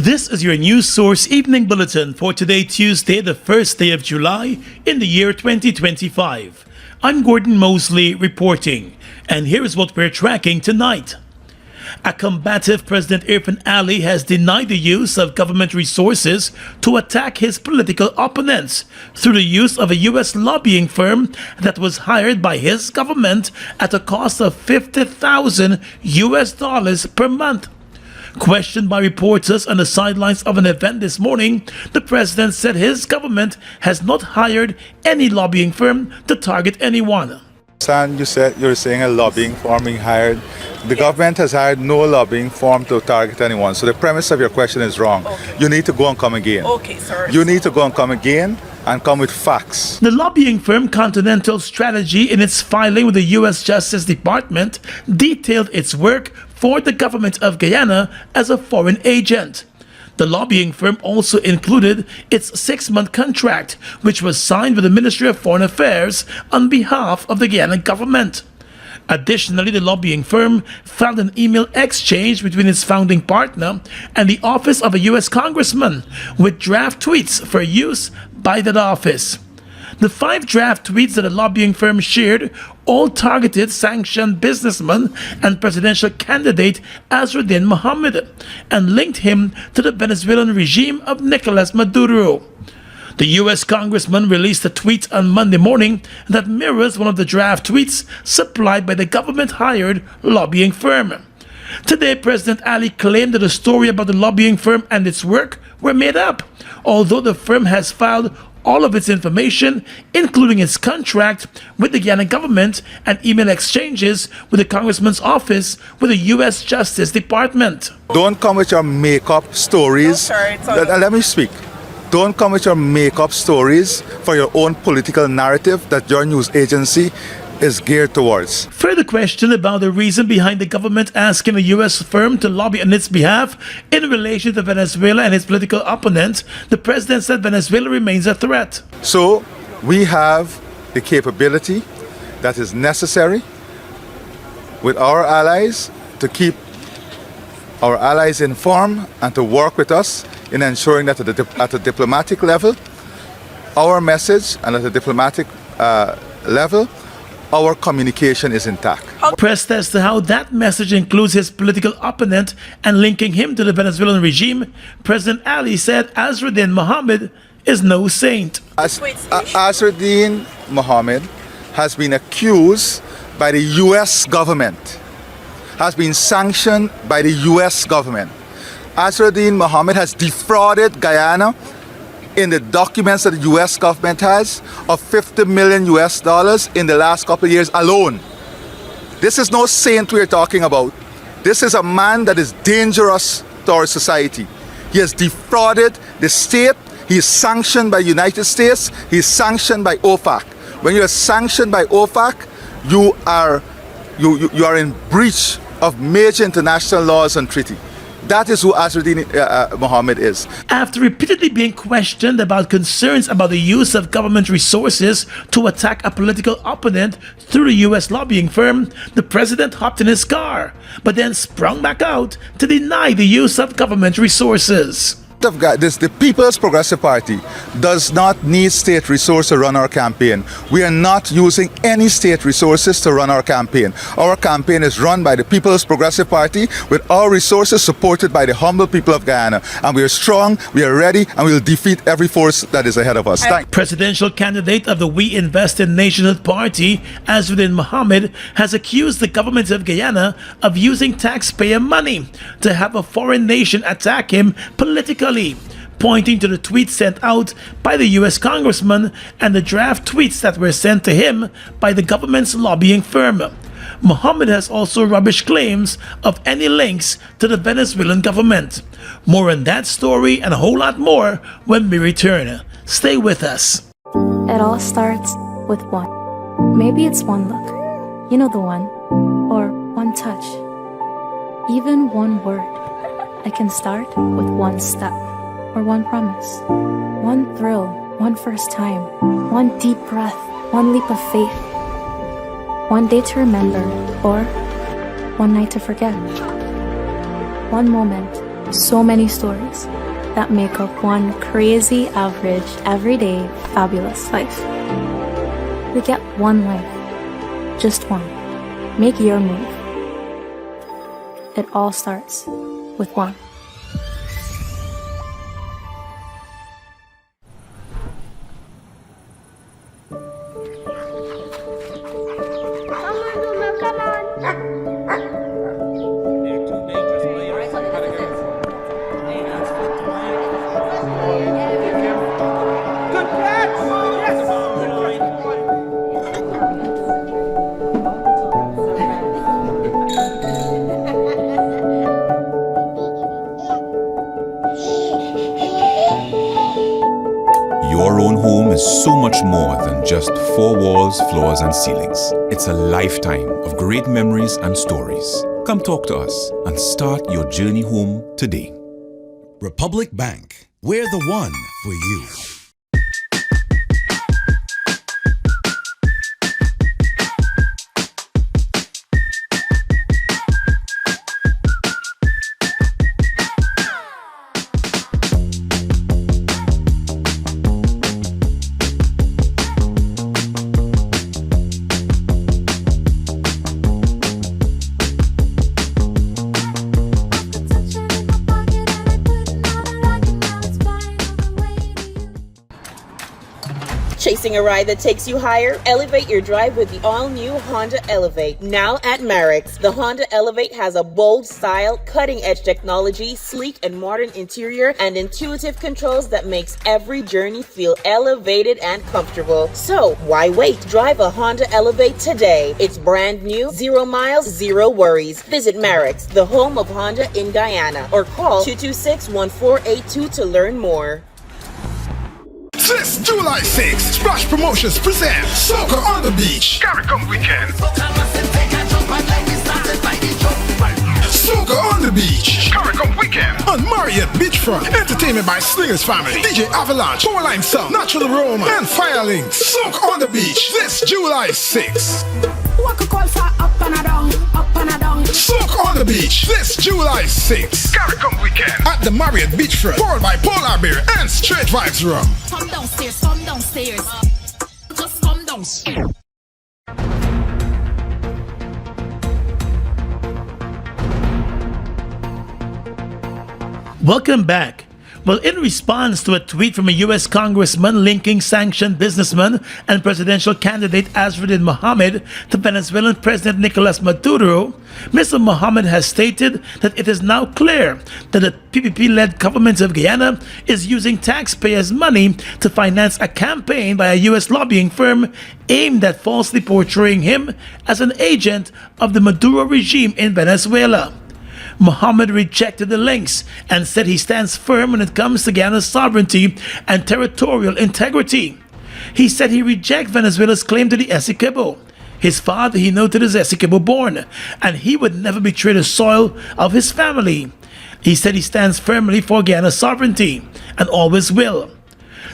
This is your News Source Evening Bulletin for today, Tuesday, the 1st day of July in the year 2025. I'm Gordon Mosley reporting, and here is what we're tracking tonight. A combative President Irfan Ali has denied the use of government resources to attack his political opponents through the use of a U.S. lobbying firm that was hired by his government at a cost of $50,000 per month. Questioned by reporters on the sidelines of an event this morning, the president said his government has not hired any lobbying firm to target anyone. San, you're saying a lobbying firm being hired. The government has hired no lobbying firm to target anyone. So the premise of your question is wrong. Okay. You need to go and come again. Okay, sir. You need to go and come again and come with facts. The lobbying firm Continental Strategy, in its filing with the U.S. Justice Department, detailed its work for the government of Guyana as a foreign agent. The lobbying firm also included its 6-month contract, which was signed with the Ministry of Foreign Affairs on behalf of the Guyana government. Additionally, the lobbying firm found an email exchange between its founding partner and the office of a U.S. congressman with draft tweets for use by that office. The 5 draft tweets that the lobbying firm shared all targeted sanctioned businessman and presidential candidate Azruddin Mohamed and linked him to the Venezuelan regime of Nicolas Maduro. The U.S. congressman released a tweet on Monday morning that mirrors one of the draft tweets supplied by the government-hired lobbying firm. Today, President Ali claimed that the story about the lobbying firm and its work were made up, although the firm has filed all of its information, including its contract with the Guyana government and email exchanges with the congressman's office with the U.S. Justice Department. Don't come with your make-up stories. No, sir, Let me speak. Don't come with your make-up stories for your own political narrative that your news agency is geared towards. Further question about the reason behind the government asking a U.S. firm to lobby on its behalf in relation to Venezuela and its political opponent, the president said Venezuela remains a threat. So we have the capability that is necessary with our allies to keep our allies informed and to work with us in ensuring that at the diplomatic level, our message, and at the diplomatic level, our communication is intact. Pressed as to how that message includes his political opponent and linking him to the Venezuelan regime, President Ali said Azruddin Mohamed is no saint. Azruddin Mohamed has been accused by the U.S. government, has been sanctioned by the U.S. government. Azruddin Mohamed has defrauded Guyana in the documents that the U.S. government has of $50 million in the last couple of years alone. This is no saint we're talking about. This is a man that is dangerous to our society. He has defrauded the state. He is sanctioned by the United States. He is sanctioned by OFAC. When you are sanctioned by OFAC, you are in breach of major international laws and treaty. That is who Azruddin Mohamed is. After repeatedly being questioned about concerns about the use of government resources to attack a political opponent through the U.S. lobbying firm, the president hopped in his car, but then sprung back out to deny the use of government resources. The People's Progressive Party does not need state resources to run our campaign. We are not using any state resources to run our campaign. Our campaign is run by the People's Progressive Party with our resources supported by the humble people of Guyana. And we are strong, we are ready, and we will defeat every force that is ahead of us. Presidential candidate of the We Invest in Nationhood Party, Azruddin Mohamed, has accused the government of Guyana of using taxpayer money to have a foreign nation attack him politically, pointing to the tweets sent out by the U.S. congressman and the draft tweets that were sent to him by the government's lobbying firm. Mohamed has also rubbished claims of any links to the Venezuelan government. More on that story and a whole lot more when we return. Stay with us. It all starts with one. Maybe it's one look, you know the one, or one touch, even one word. I can start with one step, or one promise, one thrill, one first time, one deep breath, one leap of faith, one day to remember, or one night to forget, one moment So many stories that make up one crazy, average, everyday, fabulous life. We get one life. Just one. Make your move. It all starts with one. Your own home is so much more than just four walls, floors, and ceilings. It's a lifetime of great memories and stories. Come talk to us and start your journey home today. Republic Bank. We're the one for you. Chasing a ride that takes you higher? Elevate your drive with the all-new Honda Elevate. Now at Marix, the Honda Elevate has a bold style, cutting-edge technology, sleek and modern interior, and intuitive controls that makes every journey feel elevated and comfortable. So why wait? Drive a Honda Elevate today. It's brand new, 0 miles, 0 worries. Visit Marix, the home of Honda in Guyana, or call 226-1482 to learn more. This July 6th, Splash Promotions present Soccer on the Beach, CARICOM Weekend. Soccer on the Beach, CARICOM Weekend on Marriott Beachfront. Entertainment by Slingers Family, DJ Avalanche, Powerline Sound, Natural Aroma, and Firelinks. Soccer on the Beach this July 6th. Soak on the Beach this July 6th. CARICOM Weekend at the Marriott Beachfront, powered by Polar Bear and Straight Vibes Rum. Come downstairs, come downstairs. Just come downstairs. Welcome back. Well, in response to a tweet from a U.S. congressman linking sanctioned businessman and presidential candidate Azruddin Mohamed to Venezuelan President Nicolas Maduro, Mr. Mohamed has stated that it is now clear that the PPP-led government of Guyana is using taxpayers' money to finance a campaign by a U.S. lobbying firm aimed at falsely portraying him as an agent of the Maduro regime in Venezuela. Mohamed rejected the links and said he stands firm when it comes to Guyana's sovereignty and territorial integrity. He said he rejects Venezuela's claim to the Essequibo. His father, he noted, is Essequibo born, and he would never betray the soil of his family. He said he stands firmly for Guyana's sovereignty and always will.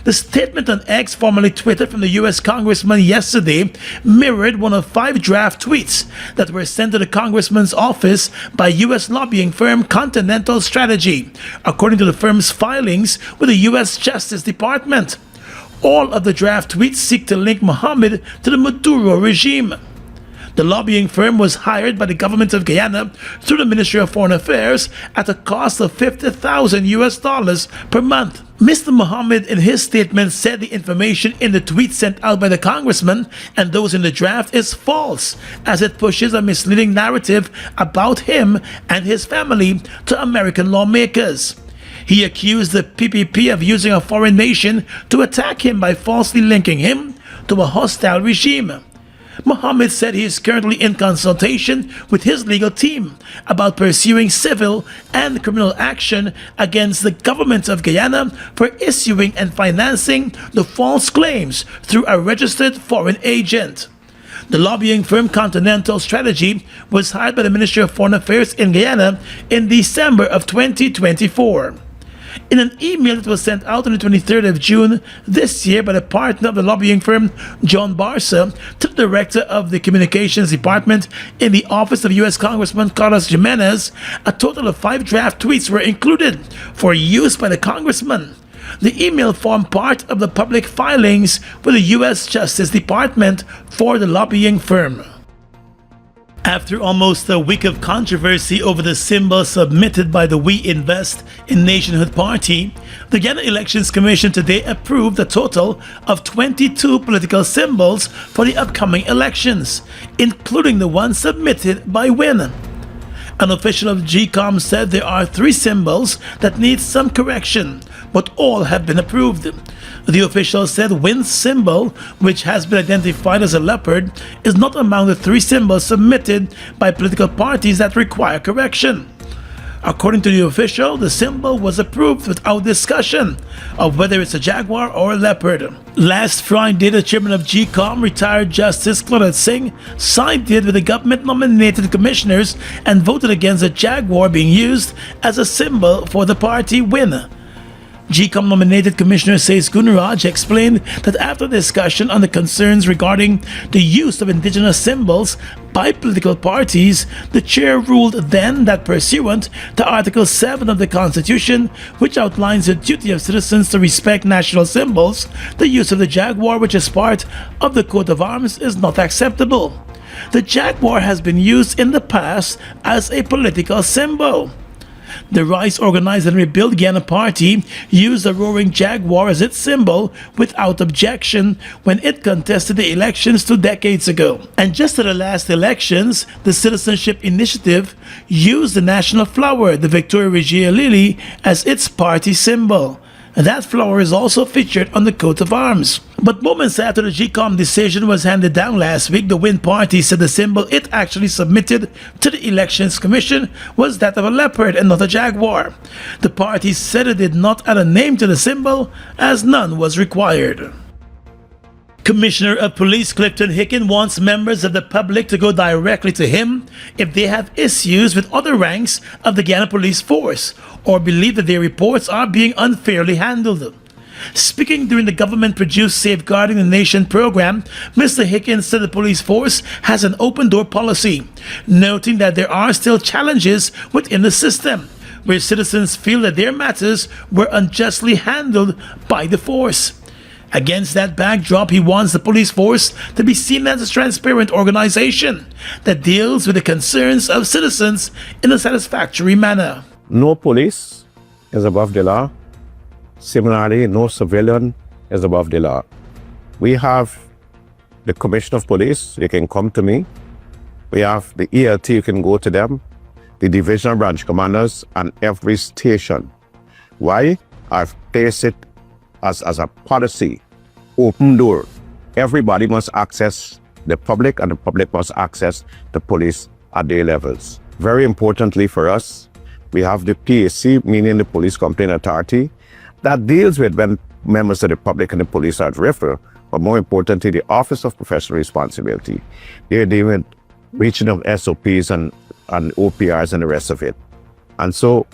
The statement on X, formerly Twitter, from the U.S. congressman yesterday mirrored one of 5 draft tweets that were sent to the congressman's office by U.S. lobbying firm Continental Strategy, according to the firm's filings with the U.S. Justice Department. All of the draft tweets seek to link Mohamed to the Maduro regime. The lobbying firm was hired by the government of Guyana through the Ministry of Foreign Affairs at a cost of $50,000 per month. Mr. Mohamed, in his statement, said the information in the tweet sent out by the congressman and those in the draft is false, as it pushes a misleading narrative about him and his family to American lawmakers. He accused the PPP of using a foreign nation to attack him by falsely linking him to a hostile regime. Mohamed said he is currently in consultation with his legal team about pursuing civil and criminal action against the government of Guyana for issuing and financing the false claims through a registered foreign agent. The lobbying firm Continental Strategy was hired by the Ministry of Foreign Affairs in Guyana in December of 2024. In an email that was sent out on the 23rd of June this year by the partner of the lobbying firm John Barca to the director of the communications department in the office of U.S. Congressman Carlos Jimenez, a total of 5 draft tweets were included for use by the congressman. The email formed part of the public filings with the U.S. Justice Department for the lobbying firm. After almost a week of controversy over the symbol submitted by the We Invest in Nationhood Party, the Guyana Elections Commission today approved a total of 22 political symbols for the upcoming elections, including the one submitted by WIN. An official of GECOM said there are 3 symbols that need some correction, but all have been approved. The official said WIN's symbol, which has been identified as a leopard, is not among the 3 symbols submitted by political parties that require correction. According to the official, the symbol was approved without discussion of whether it's a jaguar or a leopard. Last Friday, the chairman of GECOM, retired Justice Claudette Singh, sided with the government-nominated commissioners and voted against the jaguar being used as a symbol for the party WIN. GECOM nominated Commissioner Says Gunaraj explained that after discussion on the concerns regarding the use of indigenous symbols by political parties, the chair ruled then that pursuant to Article 7 of the Constitution, which outlines the duty of citizens to respect national symbols, the use of the jaguar, which is part of the coat of arms, is not acceptable. The jaguar has been used in the past as a political symbol. The Rise Organize and Rebuild Guyana Party used the roaring jaguar as its symbol without objection when it contested the elections 2 decades ago. And just at the last elections, the Citizenship Initiative used the national flower, the Victoria Regia lily, as its party symbol. That flower is also featured on the coat of arms. But moments after the GECOM decision was handed down last week, the WIN party said the symbol it actually submitted to the Elections Commission was that of a leopard and not a jaguar. The party said it did not add a name to the symbol as none was required. Commissioner of Police Clifton Hicken wants members of the public to go directly to him if they have issues with other ranks of the Guyana Police Force or believe that their reports are being unfairly handled. Speaking during the government-produced Safeguarding the Nation program, Mr. Hicken said the police force has an open-door policy, noting that there are still challenges within the system, where citizens feel that their matters were unjustly handled by the force. Against that backdrop, he wants the police force to be seen as a transparent organization that deals with the concerns of citizens in a satisfactory manner. No police is above the law. Similarly, no civilian is above the law. We have the Commissioner of Police, you can come to me. We have the ELT, you can go to them. The Divisional Branch Commanders and every station. Why? I've placed it as a policy, open door. Everybody must access the public and the public must access the police at their levels. Very importantly for us, we have the PAC, meaning the Police Complaint Authority, that deals with when members of the public and the police are at risk, but more importantly, the Office of Professional Responsibility. They're dealing with reaching of SOPs and OPRs and the rest of it. And so,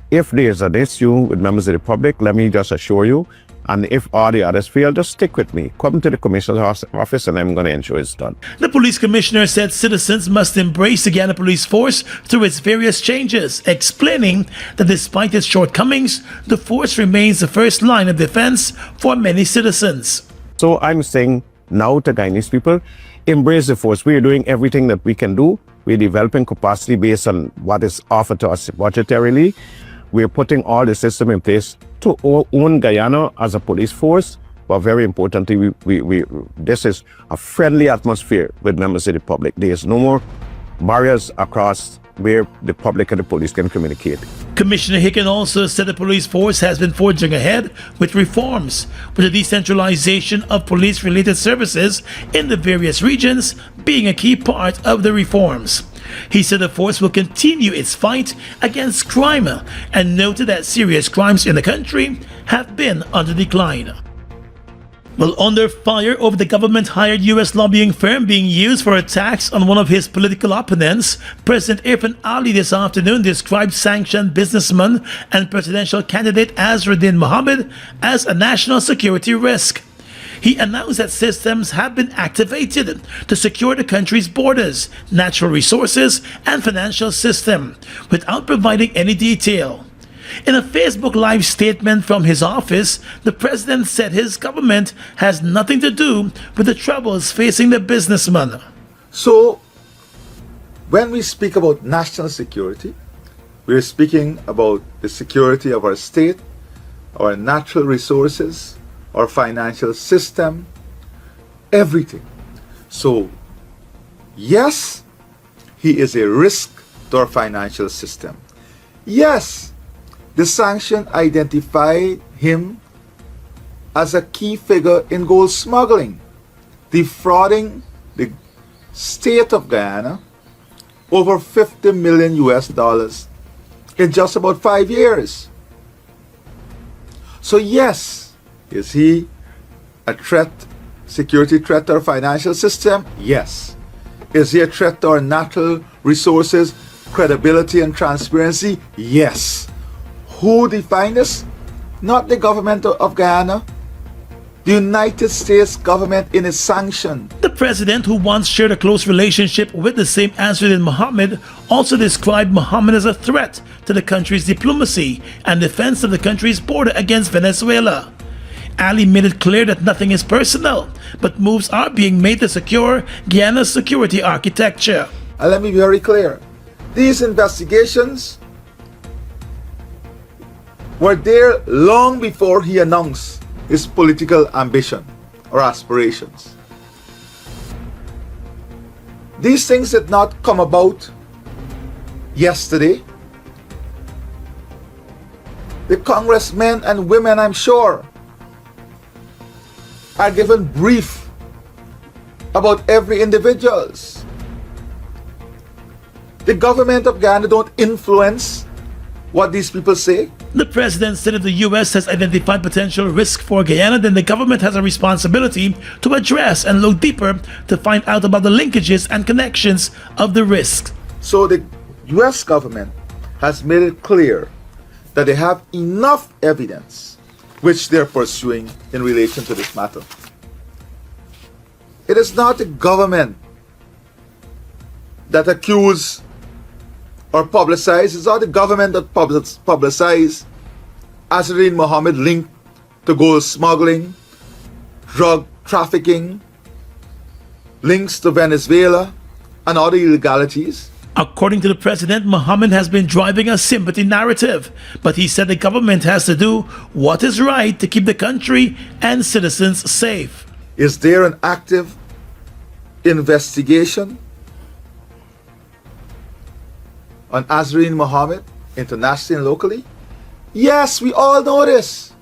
if there's an issue with members of the public, let me just assure you, and if all the others fail, just stick with me. Come to the Commissioner's office and I'm going to ensure it's done. The police commissioner said citizens must embrace the Guyana Police Force through its various changes, explaining that despite its shortcomings, the force remains the first line of defense for many citizens. So I'm saying now to Guyanese people, embrace the force. We are doing everything that we can do. We're developing capacity based on what is offered to us budgetarily. We're putting all the system in place to own Guyana as a police force, but very importantly, this is a friendly atmosphere with members of the public. There is no more barriers across where the public and the police can communicate. Commissioner Hicken also said the police force has been forging ahead with reforms, with the decentralization of police-related services in the various regions being a key part of the reforms. He said the force will continue its fight against crime and noted that serious crimes in the country have been under decline. Well, under fire over the government-hired U.S. lobbying firm being used for attacks on one of his political opponents, President Irfan Ali this afternoon described sanctioned businessman and presidential candidate Azruddin Mohamed as a national security risk. He announced that systems have been activated to secure the country's borders, natural resources, and financial system, without providing any detail. In a Facebook Live statement from his office, the president said his government has nothing to do with the troubles facing the businessman. So, when we speak about national security, we're speaking about the security of our state, our natural resources, our financial system, everything. So, yes, he is a risk to our financial system. Yes, the sanction identified him as a key figure in gold smuggling, defrauding the state of Guyana over $50 million in just about 5 years. So yes, is he a threat, security threat to our financial system? Yes. Is he a threat to our natural resources, credibility and transparency? Yes. Who defined this? Not the government of Guyana. The United States government in its sanction. The president, who once shared a close relationship with the same Azruddin Mohamed, also described Mohamed as a threat to the country's diplomacy and defense of the country's border against Venezuela. Ali made it clear that nothing is personal, but moves are being made to secure Guyana's security architecture. And let me be very clear. These investigations were there long before he announced his political ambition or aspirations. These things did not come about yesterday. The congressmen and women, I'm sure, are given brief about every individuals. The government of Guyana don't influence what these people say. The president said if the U.S. has identified potential risk for Guyana, then the government has a responsibility to address and look deeper to find out about the linkages and connections of the risk. So the U.S. government has made it clear that they have enough evidence which they're pursuing in relation to this matter. It is not the government that accuse or publicize. It's not the government that publicize Azruddin Mohamed linked to gold smuggling, drug trafficking, links to Venezuela, and other illegalities. According to the president, Mohamed has been driving a sympathy narrative, but he said the government has to do what is right to keep the country and citizens safe. Is there an active investigation on Azruddin Mohamed, internationally and locally? Yes, we all know this.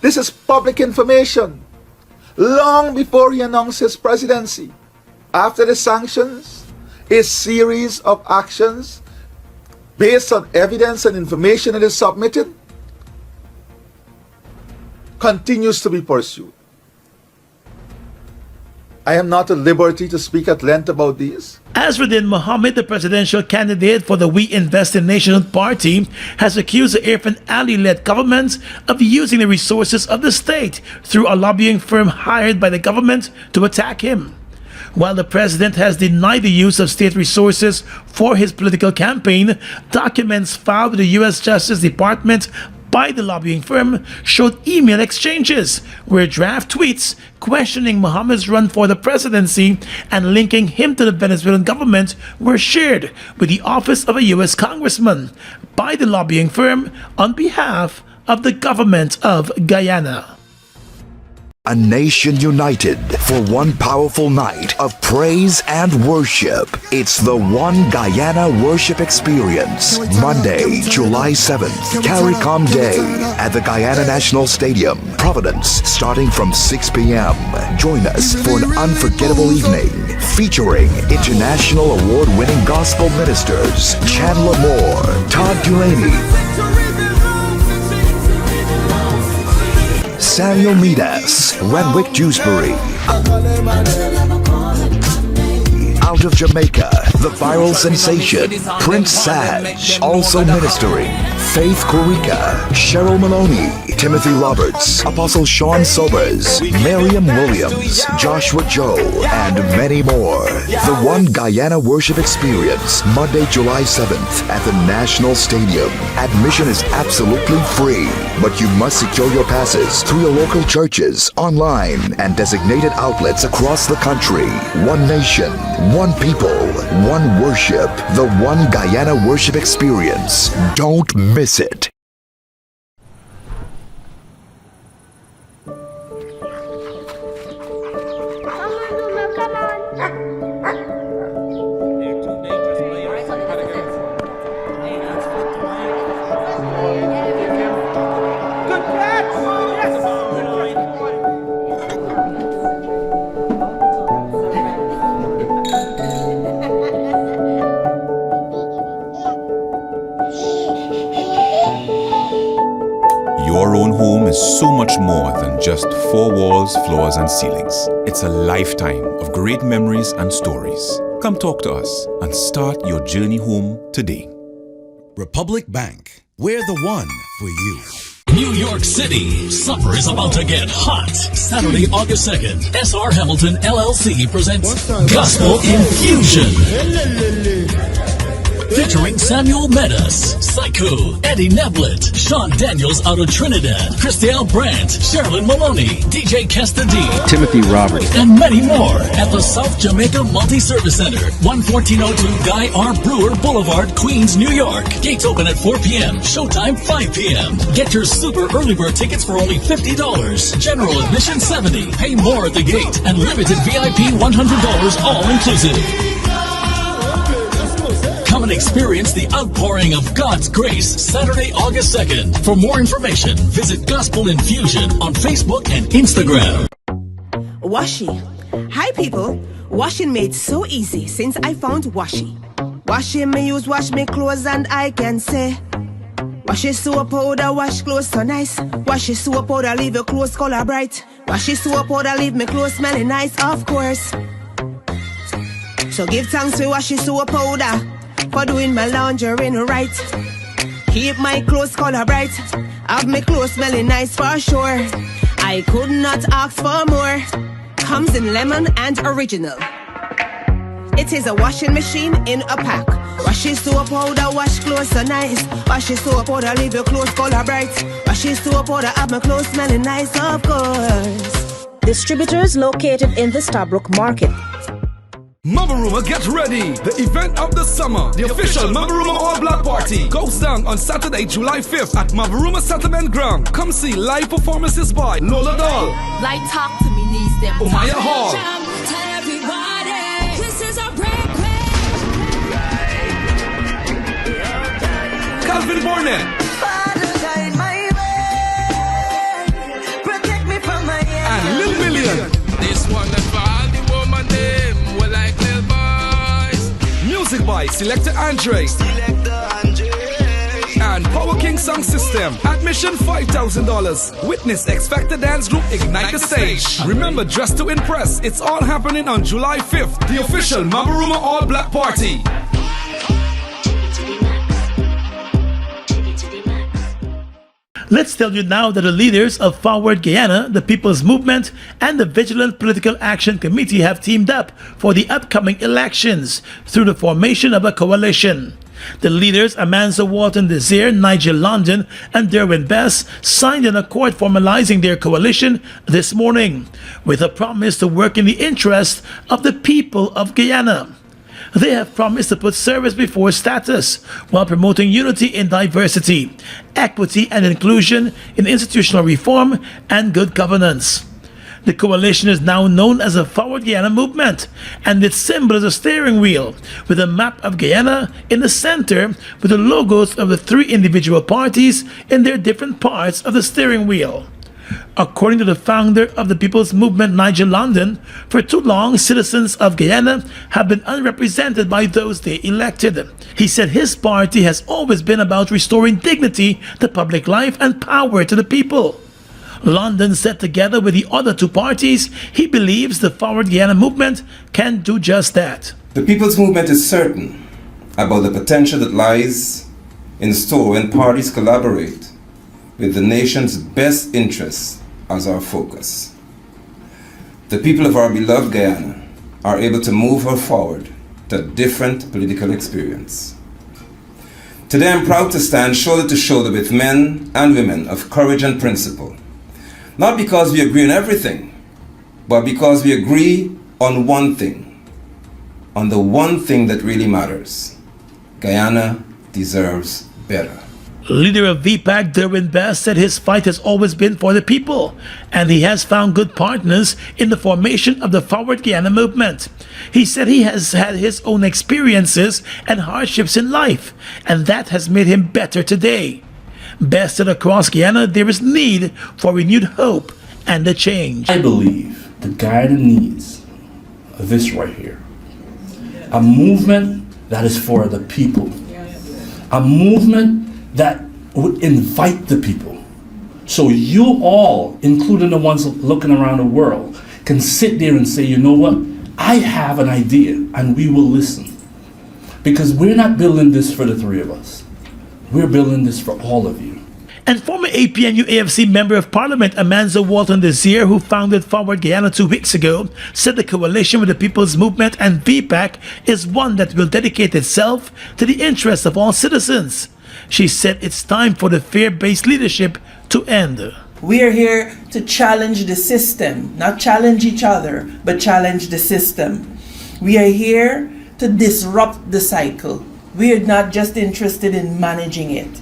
This is public information. Long before he announced his presidency, after the sanctions, a series of actions based on evidence and information that is submitted continues to be pursued. I am not at liberty to speak at length about these. Azruddin Mohamed, the presidential candidate for the We Invest in Nations party, has accused the Irfan Ali-led government of using the resources of the state through a lobbying firm hired by the government to attack him. While the president has denied the use of state resources for his political campaign, documents filed with the U.S. Justice Department by the lobbying firm showed email exchanges where draft tweets questioning Mohamed's run for the presidency and linking him to the Venezuelan government were shared with the office of a U.S. congressman by the lobbying firm on behalf of the government of Guyana. A nation united for one powerful night of praise and worship. It's the One Guyana Worship Experience. Monday, July 7th, CARICOM Day at the Guyana National Stadium, Providence, starting from 6 p.m. Join us for an unforgettable evening featuring international award-winning gospel ministers Chandler Moore, Todd Dulaney, Samuel Midas, Renwick Dewsbury. Out of Jamaica, the viral sensation, Prince Saj, also ministering. Faith Kurika, Cheryl Maloney, Timothy Roberts, Apostle Sean Sobers, Miriam Williams, Joshua Joe, and many more. The One Guyana Worship Experience, Monday, July 7th at the National Stadium. Admission is absolutely free, but you must secure your passes through your local churches, online, and designated outlets across the country. One nation, one people, one worship. The One Guyana Worship Experience. Don't miss it. Your own home is so much more than just four walls, floors, and ceilings. It's a lifetime of great memories and stories. Come talk to us and start your journey home today. Republic Bank, we're the one for you. New York City, summer is about to get hot. Saturday, August 2nd, SR Hamilton LLC presents Gospel Infusion. Featuring Samuel Medas, Psycho, Eddie Neblett, Sean Daniels out of Trinidad, Christelle Brandt, Sherilyn Maloney, DJ Kesta D, Timothy Roberts, and many more at the South Jamaica Multi-Service Center, 11402 Guy R. Brewer Boulevard, Queens, New York. Gates open at 4 p.m., showtime 5 p.m. Get your super early bird tickets for only $50. General admission $70. Pay more at the gate, and limited VIP $100 all inclusive. Come and experience the outpouring of God's grace Saturday, August 2nd. For more information, visit Gospel Infusion on Facebook and Instagram. Washi. Hi people. Washing made so easy since I found Washi. Washi me use wash me clothes and I can say Washi soap powder wash clothes so nice. Washi soap powder leave your clothes color bright. Washi soap powder leave me clothes smelling nice, of course. So give thanks for Washi soap powder for doing my laundry right. Keep my clothes color bright. Have my clothes smelling nice for sure. I could not ask for more. Comes in lemon and original. It is a washing machine in a pack. Washi soap powder wash clothes so nice. Washi soap powder leave your clothes color bright. Washi soap powder have my clothes smelling nice, of course. Distributors located in the Starbrook Market. Mavaruma, get ready! The event of the summer, the official Mavaruma All Black Party, goes down on Saturday, July 5th at Mavaruma Settlement Ground. Come see live performances by Lola Doll, Like talk to me, needs them. Omaya Hall, Tell everybody, this is a break. Calvin Burnett, and Lil Million. This one that for all the woman them, we like little boys. Music by Selector Andre. And Power King Sound System. Admission $5,000. Witness X Factor Dance Group Ignite the Stage. Remember, dress to impress. It's all happening on July 5th. The official Mavaruma All Black Party. Let's tell you now that the leaders of Forward Guyana, the People's Movement, and the Vigilant Political Action Committee have teamed up for the upcoming elections through the formation of a coalition. The leaders, Amanza Walton Desir, Nigel London, and Derwin Bess, signed an accord formalizing their coalition this morning, with a promise to work in the interest of the people of Guyana. They have promised to put service before status while promoting unity in diversity, equity and inclusion in institutional reform and good governance. The coalition is now known as the Forward Guyana Movement, and its symbol is a steering wheel with a map of Guyana in the center with the logos of the three individual parties in their different parts of the steering wheel. According to the founder of the People's Movement, Nigel London, for too long, citizens of Guyana have been unrepresented by those they elected. He said his party has always been about restoring dignity to public life and power to the people. London said together with the other two parties, he believes the Forward Guyana movement can do just that. The People's Movement is certain about the potential that lies in store when parties collaborate with the nation's best interests as our focus. The people of our beloved Guyana are able to move her forward to a different political experience. Today I'm proud to stand shoulder to shoulder with men and women of courage and principle. Not because we agree on everything, but because we agree on one thing, on the one thing that really matters. Guyana deserves better. Leader of VPAC, Derwin Best, said his fight has always been for the people, and he has found good partners in the formation of the Forward Guyana movement. He said he has had his own experiences and hardships in life, and that has made him better today. Best said across Guyana there is need for renewed hope and a change. I believe that Guyana needs this right here. A movement that is for the people. A movement that would invite the people. So you all, including the ones looking around the world, can sit there and say, you know what? I have an idea and we will listen. Because we're not building this for the three of us. We're building this for all of you. And former APNU AFC Member of Parliament Amanzo Walton Desir, who founded Forward Guyana 2 weeks ago, said the coalition with the People's Movement and VPAC is one that will dedicate itself to the interests of all citizens. She said it's time for the fear-based leadership to end. We are here to challenge the system, not challenge each other, but challenge the system. We are here to disrupt the cycle. We are not just interested in managing it.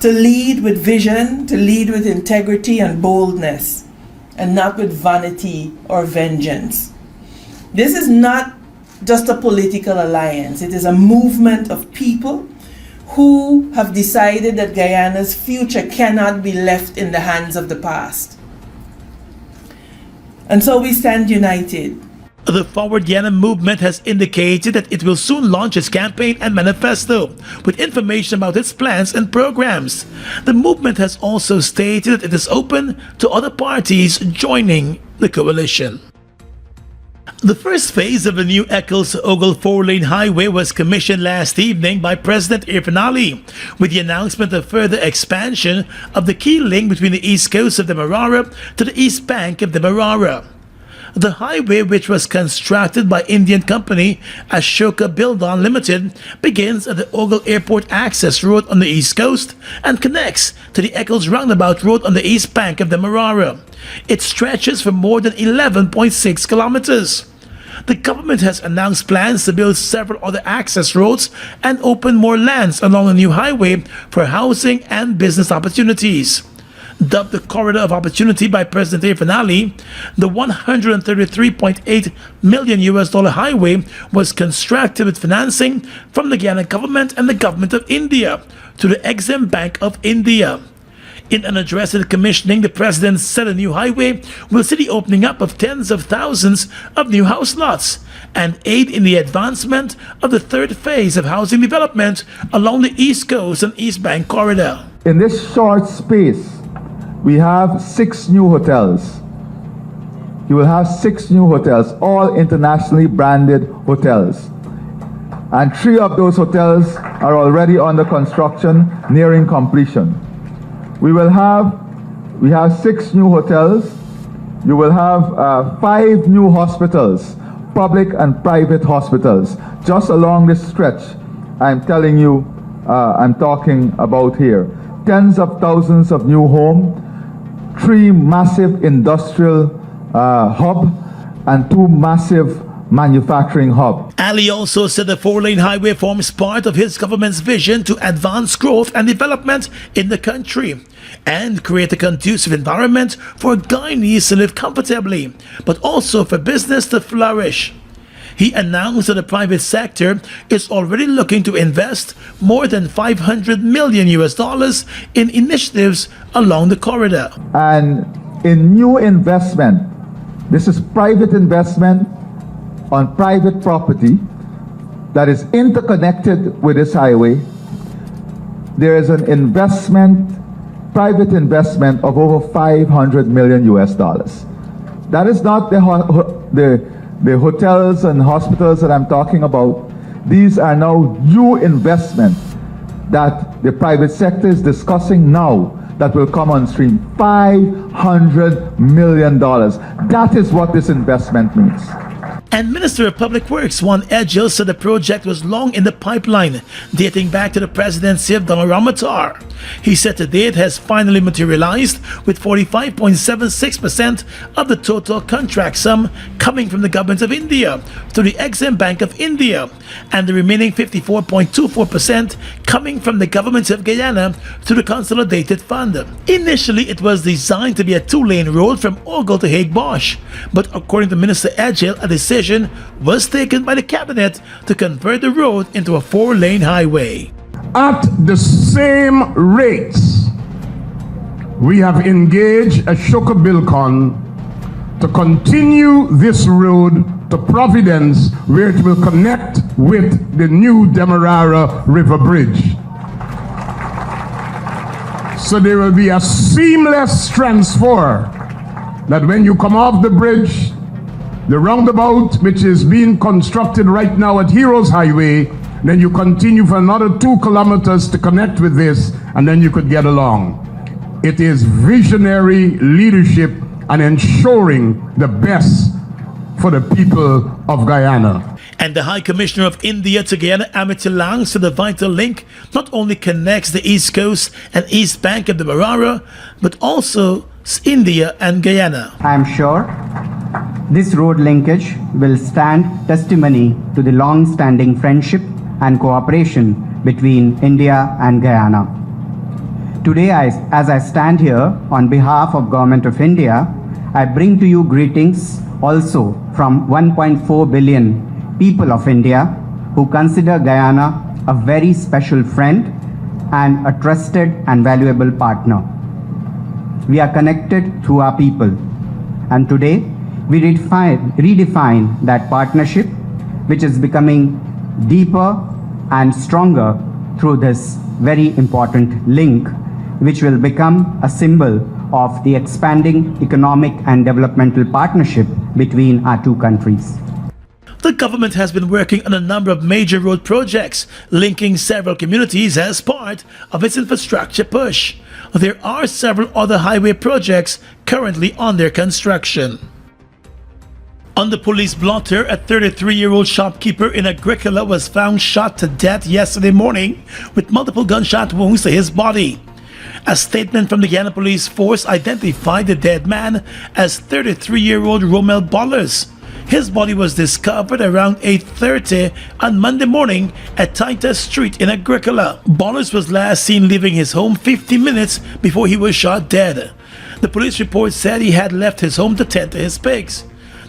To lead with vision, to lead with integrity and boldness, and not with vanity or vengeance. This is not just a political alliance. It is a movement of people who have decided that Guyana's future cannot be left in the hands of the past. And so we stand united. The Forward Guyana movement has indicated that it will soon launch its campaign and manifesto with information about its plans and programs. The movement has also stated that it is open to other parties joining the coalition. The first phase of the new Eccles-Ogle 4-lane highway was commissioned last evening by President Irfaan Ali, with the announcement of further expansion of the key link between the east coast of the Demerara to the east bank of the Demerara. The highway, which was constructed by Indian company Ashoka Build-On Limited, begins at the Ogle Airport Access Road on the east coast and connects to the Eccles Roundabout Road on the east bank of the Demerara. It stretches for more than 11.6 kilometers. The government has announced plans to build several other access roads and open more lands along the new highway for housing and business opportunities. Dubbed the Corridor of Opportunity by President Irfaan Ali, the $133.8 million highway was constructed with financing from the Guyana government and the government of India through the Exim Bank of India. In an address at the commissioning, the president said a new highway will see the opening up of tens of thousands of new house lots and aid in the advancement of the third phase of housing development along the East Coast and East Bank corridor. In this short space, we have 6 new hotels. You will have 6 new hotels, all internationally branded hotels. And 3 of those hotels are already under construction, nearing completion. We have 6 new hotels. You will have 5 new hospitals, public and private hospitals, just along this stretch I'm telling you, I'm talking about here. Tens of thousands of new homes, 3 massive industrial hubs, and 2 massive manufacturing hub. Ali also said the 4-lane highway forms part of his government's vision to advance growth and development in the country and create a conducive environment for Guyanese to live comfortably, but also for business to flourish. He announced that the private sector is already looking to invest more than $500 million in initiatives along the corridor. And in new investment, this is private investment on private property that is interconnected with this highway. There is an investment private investment of over 500 million US dollars. That is not the hotels and hospitals that I'm talking about. These are now new investments that the private sector is discussing now that will come on stream. $500 million. That is what this investment means. And Minister of Public Works Juan Edgel said the project was long in the pipeline, dating back to the presidency of Donald Ramatar. He said today it has finally materialized, with 45.76% of the total contract sum coming from the government of India through the Exim Bank of India, and the remaining 54.24% coming from the government of Guyana through the Consolidated Fund. Initially, it was designed to be a two-lane road from Ogle to Hague Bosch, but according to Minister Edgel, a decision was taken by the cabinet to convert the road into a four-lane highway. At the same rates, we have engaged Ashoka Bilcon to continue this road to Providence, where it will connect with the new Demerara River Bridge. So there will be a seamless transfer, that when you come off the bridge, the roundabout, which is being constructed right now at Heroes Highway, then you continue for another 2 kilometers to connect with this, and then you could get along. It is visionary leadership and ensuring the best for the people of Guyana. And the High Commissioner of India to Guyana, Amity Lang, said the vital link not only connects the east coast and east bank of the Demerara, but also India and Guyana. I am sure this road linkage will stand testimony to the long-standing friendship and cooperation between India and Guyana. Today, as I stand here on behalf of Government of India, I bring to you greetings also from 1.4 billion people of India who consider Guyana a very special friend and a trusted and valuable partner. We are connected through our people, and today we redefine that partnership, which is becoming deeper and stronger through this very important link, which will become a symbol of the expanding economic and developmental partnership between our two countries. The government has been working on a number of major road projects linking several communities as part of its infrastructure push. There are several other highway projects currently under construction. On the police blotter, a 33-year-old shopkeeper in Agricola was found shot to death yesterday morning with multiple gunshot wounds to his body. A statement from the Guyana Police Force identified the dead man as 33-year-old Romel Bollers. His body was discovered around 8:30 on Monday morning at Titus Street in Agricola. Bollers was last seen leaving his home 50 minutes before he was shot dead. The police report said he had left his home to tend to his pigs.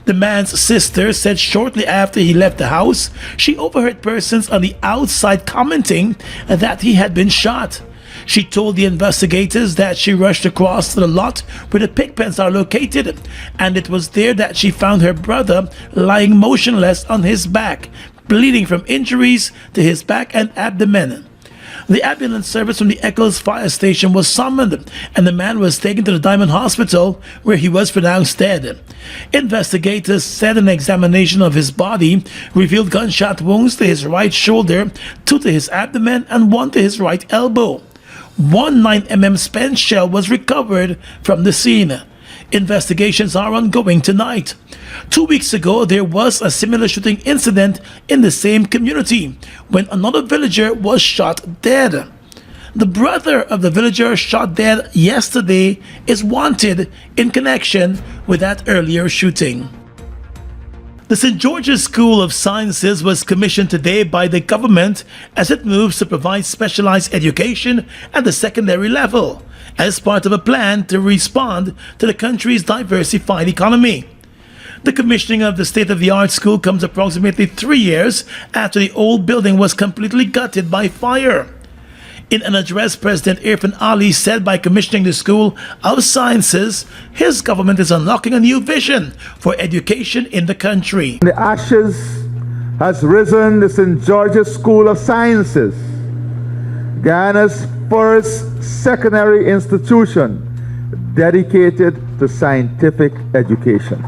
The man's sister said shortly after he left the house, she overheard persons on the outside commenting that he had been shot. She told the investigators that she rushed across to the lot where the pig pens are located, and it was there that she found her brother lying motionless on his back, bleeding from injuries to his back and abdomen. The ambulance service from the Eccles fire station was summoned, and the man was taken to the Diamond Hospital, where he was pronounced dead. Investigators said an examination of his body revealed gunshot wounds to his right shoulder, 2 to his abdomen, and 1 to his right elbow. 1 9mm spent shell was recovered from the scene. Investigations are ongoing tonight. 2 weeks ago, there was a similar shooting incident in the same community when another villager was shot dead. The brother of the villager shot dead yesterday is wanted in connection with that earlier shooting. The St. George's School of Sciences was commissioned today by the government as it moves to provide specialized education at the secondary level as part of a plan to respond to the country's diversified economy. The commissioning of the state-of-the-art school comes approximately 3 years after the old building was completely gutted by fire. In an address, President Irfan Ali said by commissioning the School of Sciences, his government is unlocking a new vision for education in the country. The ashes has risen the St. George's School of Sciences. Guyana's first secondary institution dedicated to scientific education.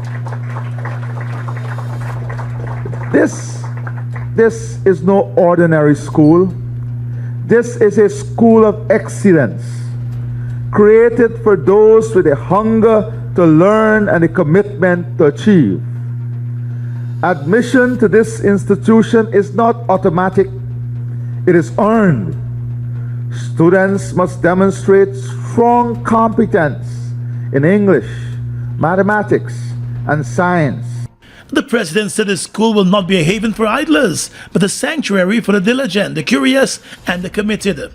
This is no ordinary school. This is a school of excellence, created for those with a hunger to learn and a commitment to achieve. Admission to this institution is not automatic, it is earned. Students must demonstrate strong competence in English, mathematics, and science. The president said the school will not be a haven for idlers, but a sanctuary for the diligent, the curious, and the committed.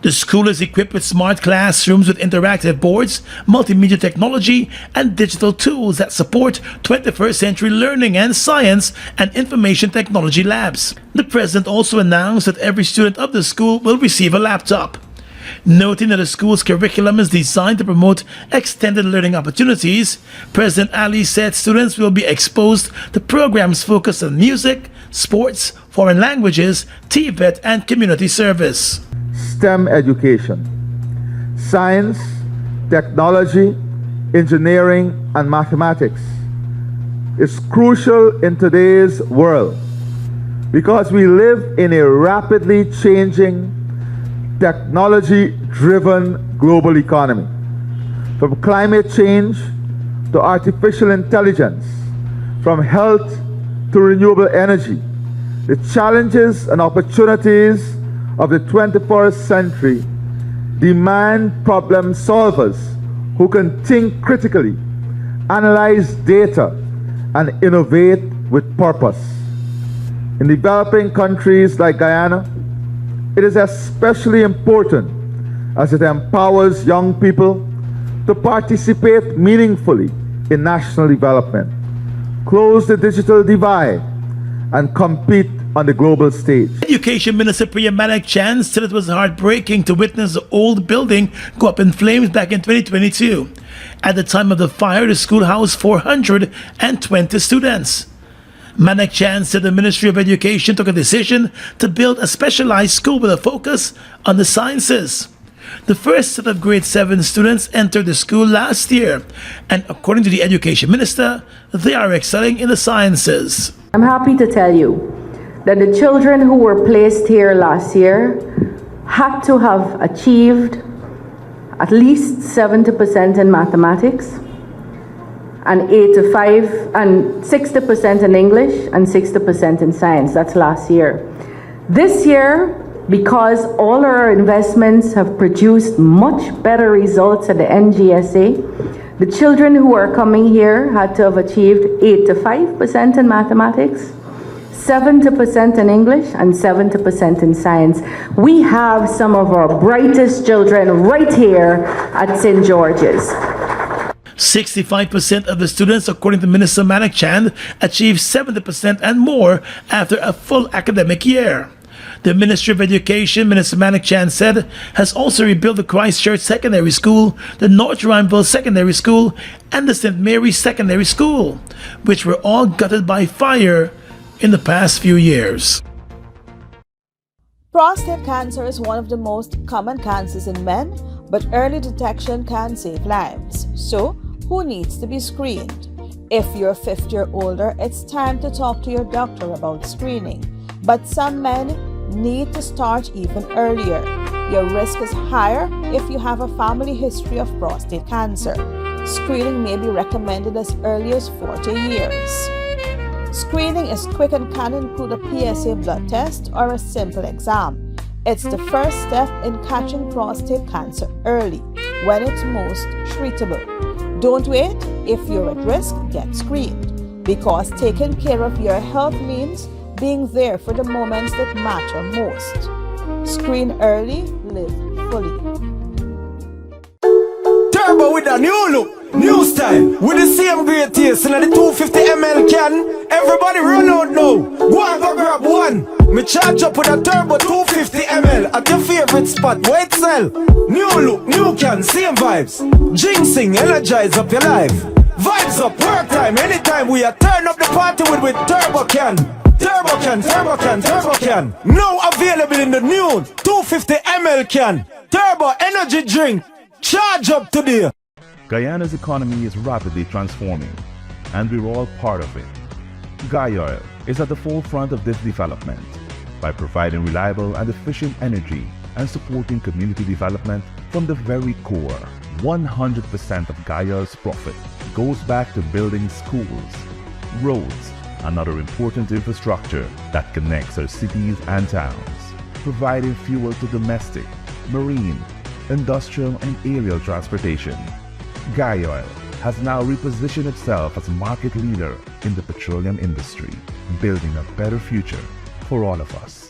The school is equipped with smart classrooms with interactive boards, multimedia technology, and digital tools that support 21st century learning and science and information technology labs. The president also announced that every student of the school will receive a laptop. Noting that the school's curriculum is designed to promote extended learning opportunities, President Ali said students will be exposed to programs focused on music, sports, foreign languages, TVET, and community service. STEM education, science, technology, engineering, and mathematics is crucial in today's world because we live in a rapidly changing, technology-driven global economy. From climate change to artificial intelligence, from health to renewable energy, the challenges and opportunities of the 21st century demand problem solvers who can think critically, analyze data, and innovate with purpose. In developing countries like Guyana, it is especially important as it empowers young people to participate meaningfully in national development, close the digital divide, and compete on the global stage. Education Minister Priya Manak-Chan said it was heartbreaking to witness the old building go up in flames back in 2022. At the time of the fire, the school housed 420 students. Manak-Chan said the Ministry of Education took a decision to build a specialized school with a focus on the sciences. The first set of grade 7 students entered the school last year, and according to the Education Minister, they are excelling in the sciences. I'm happy to tell you that the children who were placed here last year had to have achieved at least 70% in mathematics, and 60% in English, and 60% in science. That's last year. This year, because all our investments have produced much better results at the NGSA, the children who are coming here had to have achieved 85% in mathematics, 70% in English, and 70% in science. We have some of our brightest children right here at St. George's. 65% of the students, according to Minister Manak-Chan, achieved 70% and more after a full academic year. The Ministry of Education, Minister Manak-Chan said, has also rebuilt the Christchurch Secondary School, the North Rhymeville Secondary School, and the St. Mary's Secondary School, which were all gutted by fire in the past few years. Prostate cancer is one of the most common cancers in men, but early detection can save lives. So, who needs to be screened? If you're 50 or older, it's time to talk to your doctor about screening. But some men need to start even earlier. Your risk is higher if you have a family history of prostate cancer. Screening may be recommended as early as 40 years. Screening is quick and can include a PSA blood test or a simple exam. It's the first step in catching prostate cancer early, when it's most treatable. Don't wait. If you're at risk, get screened, because taking care of your health means being there for the moments that matter most. Screen early, live fully. Turbo with a new look, new style, with the same great taste in the 250 ml can. Everybody run out now. Go and go grab one. Me charge up with a turbo 250 ml at your favorite spot. Wait, sell. New look, new can, same vibes. Jinxing, energize up your life. Vibes up, work time, anytime we are turn up the party with turbo can. Turbo turbo can. Now available in the new 250 ml can. Turbo energy drink. Charge up today. Guyana's economy is rapidly transforming, and we're all part of it. Guy Oil is at the forefront of this development by providing reliable and efficient energy and supporting community development from the very core. 100% of Guy Oil's profit goes back to building schools, roads, and other important infrastructure that connects our cities and towns, providing fuel to domestic, marine, industrial, and aerial transportation. Guy Oil has now repositioned itself as a market leader in the petroleum industry, building a better future for all of us.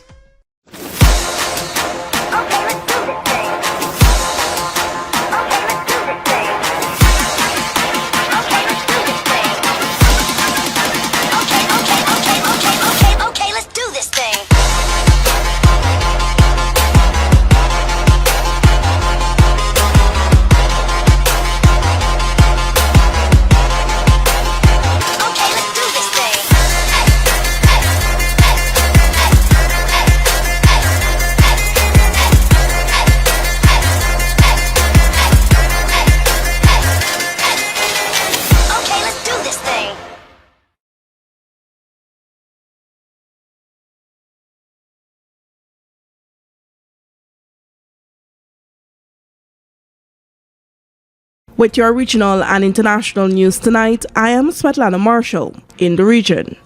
With your regional and international news tonight, I am Svetlana Marshall in the region.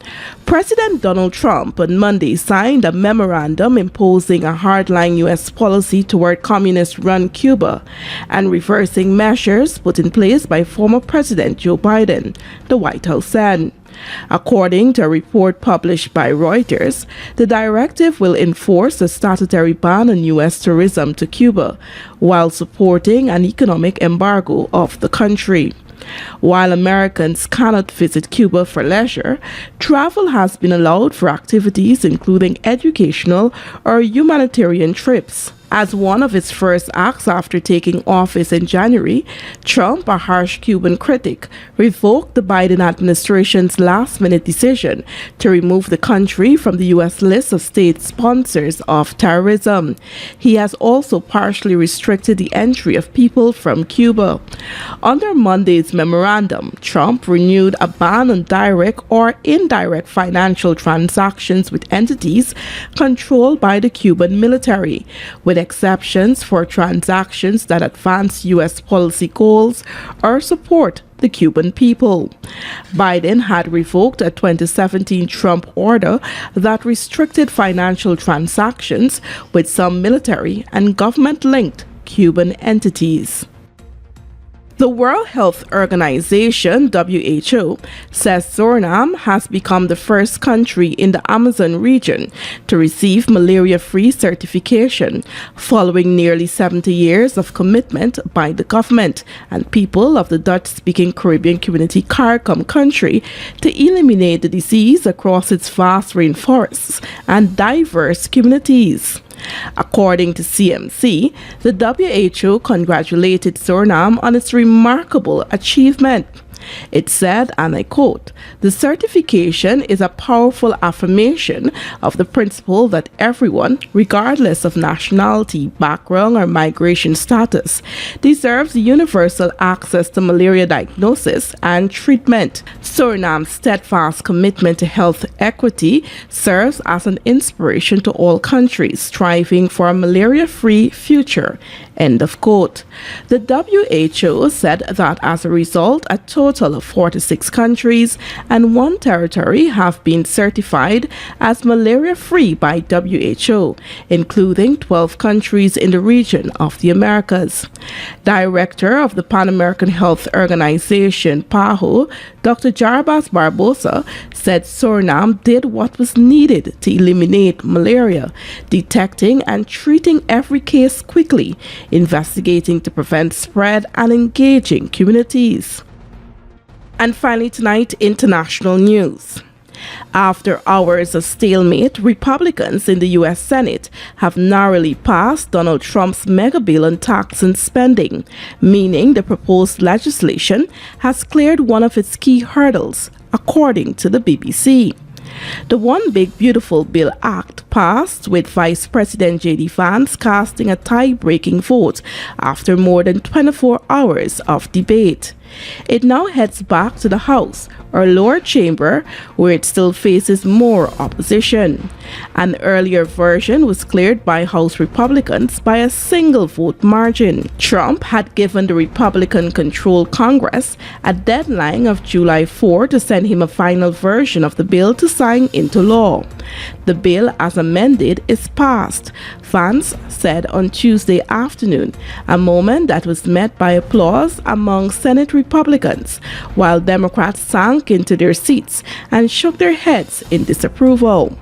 President Donald Trump on Monday signed a memorandum imposing a hardline U.S. policy toward communist-run Cuba and reversing measures put in place by former President Joe Biden, the White House said. According to a report published by Reuters, the directive will enforce a statutory ban on U.S. tourism to Cuba while supporting an economic embargo of the country. While Americans cannot visit Cuba for leisure, travel has been allowed for activities including educational or humanitarian trips. As one of his first acts after taking office in January, Trump, a harsh Cuban critic, revoked the Biden administration's last-minute decision to remove the country from the U.S. list of state sponsors of terrorism. He has also partially restricted the entry of people from Cuba. Under Monday's memorandum, Trump renewed a ban on direct or indirect financial transactions with entities controlled by the Cuban military, with exceptions for transactions that advance U.S. policy goals or support the Cuban people. Biden had revoked a 2017 Trump order that restricted financial transactions with some military and government-linked Cuban entities. The World Health Organization, WHO, says Suriname has become the first country in the Amazon region to receive malaria-free certification, following nearly 70 years of commitment by the government and people of the Dutch-speaking Caribbean community CARICOM country to eliminate the disease across its vast rainforests and diverse communities. According to CMC, the WHO congratulated Suriname on its remarkable achievement. It said, and I quote, "The certification is a powerful affirmation of the principle that everyone, regardless of nationality, background, or migration status, deserves universal access to malaria diagnosis and treatment. Suriname's steadfast commitment to health equity serves as an inspiration to all countries striving for a malaria-free future." End of quote. The WHO said that as a result, a total of 46 countries and 1 territory have been certified as malaria-free by WHO, including 12 countries in the region of the Americas. Director of the Pan American Health Organization, PAHO, Dr. Jarbas Barbosa, said Suriname did what was needed to eliminate malaria, detecting and treating every case quickly, investigating to prevent spread, and engaging communities. And finally tonight, international news. After hours of stalemate, Republicans in the U.S. Senate have narrowly passed Donald Trump's mega bill on tax and spending, meaning the proposed legislation has cleared one of its key hurdles, according to the BBC. The One Big Beautiful Bill Act passed with Vice President J.D. Vance casting a tie-breaking vote after more than 24 hours of debate. It now heads back to the House, or lower chamber, where it still faces more opposition. An earlier version was cleared by House Republicans by a single vote margin. Trump had given the Republican-controlled Congress a deadline of July 4 to send him a final version of the bill to sign into law. The bill, as amended, is passed, Vance said on Tuesday afternoon, a moment that was met by applause among Senate Republicans, while Democrats sank into their seats and shook their heads in disapproval.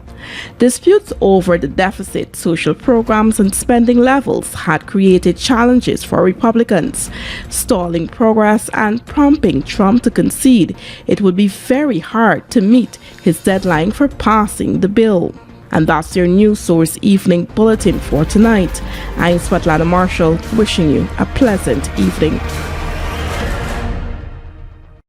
Disputes over the deficit, social programs, and spending levels had created challenges for Republicans, stalling progress and prompting Trump to concede it would be very hard to meet his deadline for passing the bill. And that's your News Source Evening Bulletin for tonight. I'm Svetlana Marshall, wishing you a pleasant evening.